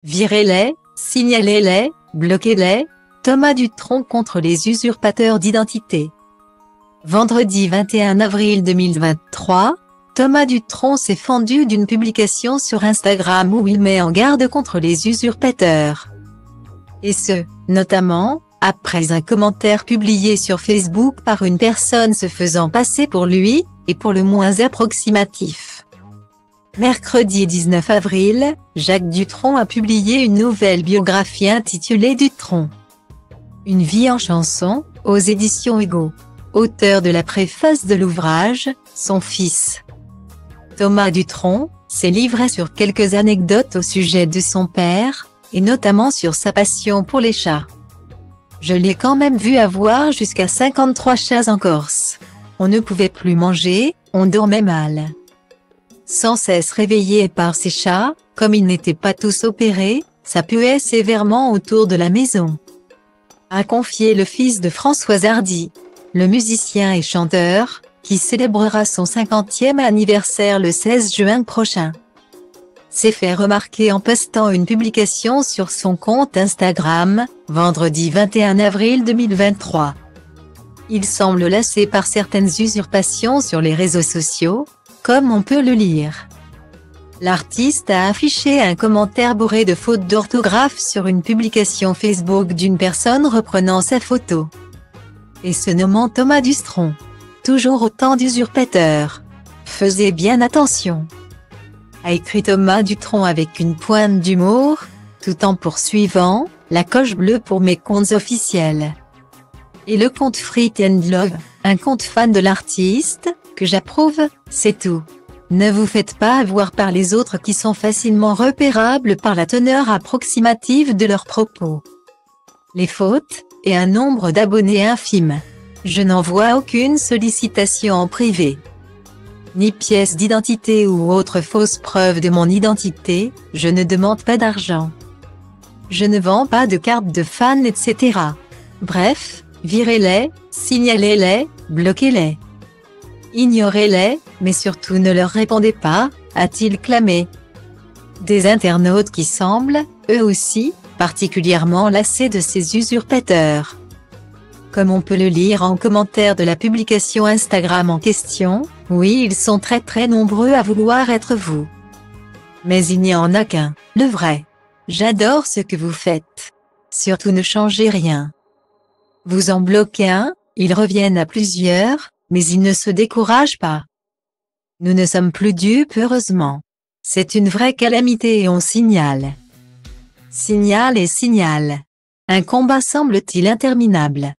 Virez-les, signalez-les, bloquez-les. Thomas Dutronc contre les usurpateurs d'identité. Vendredi 21 avril 2023, Thomas Dutronc s'est fendu d'une publication sur Instagram où il met en garde contre les usurpateurs. Et ce, notamment, après un commentaire publié sur Facebook par une personne se faisant passer pour lui, et pour le moins approximatif. Mercredi 19 avril, Jacques Dutronc a publié une nouvelle biographie intitulée Dutronc. Une vie en chanson, aux éditions Hugo. Auteur de la préface de l'ouvrage, son fils. Thomas Dutronc s'est livré sur quelques anecdotes au sujet de son père, et notamment sur sa passion pour les chats. Je l'ai quand même vu avoir jusqu'à 53 chats en Corse. On ne pouvait plus manger, on dormait mal. Sans cesse réveillé par ces chats, comme ils n'étaient pas tous opérés, ça puait sévèrement autour de la maison. A confié le fils de Françoise Hardy, le musicien et chanteur, qui célébrera son 50e anniversaire le 16 juin prochain. S'est fait remarquer en postant une publication sur son compte Instagram, vendredi 21 avril 2023. Il semble lassé par certaines usurpations sur les réseaux sociaux, comme on peut le lire. L'artiste a affiché un commentaire bourré de fautes d'orthographe sur une publication Facebook d'une personne reprenant sa photo. Et se nommant Thomas Dutronc. Toujours autant d'usurpateurs. Faisez bien attention. A écrit Thomas Dutronc avec une pointe d'humour, tout en poursuivant, la coche bleue pour mes comptes officiels. Et le compte Free and Love, un compte fan de l'artiste, que j'approuve, c'est tout. Ne vous faites pas avoir par les autres qui sont facilement repérables par la teneur approximative de leurs propos. Les fautes, et un nombre d'abonnés infime. Je n'envoie aucune sollicitation en privé. Ni pièce d'identité ou autre fausse preuve de mon identité, je ne demande pas d'argent. Je ne vends pas de cartes de fan, etc. Bref, virez-les, signalez-les, bloquez-les. Ignorez-les, mais surtout ne leur répondez pas, a-t-il clamé. Des internautes qui semblent, eux aussi, particulièrement lassés de ces usurpateurs. Comme on peut le lire en commentaire de la publication Instagram en question, oui, ils sont très nombreux à vouloir être vous. Mais il n'y en a qu'un, le vrai. J'adore ce que vous faites. Surtout ne changez rien. Vous en bloquez un, ils reviennent à plusieurs, mais ils ne se découragent pas. Nous ne sommes plus dupes heureusement. C'est une vraie calamité et on signale. Signale et signale. Un combat semble-t-il interminable.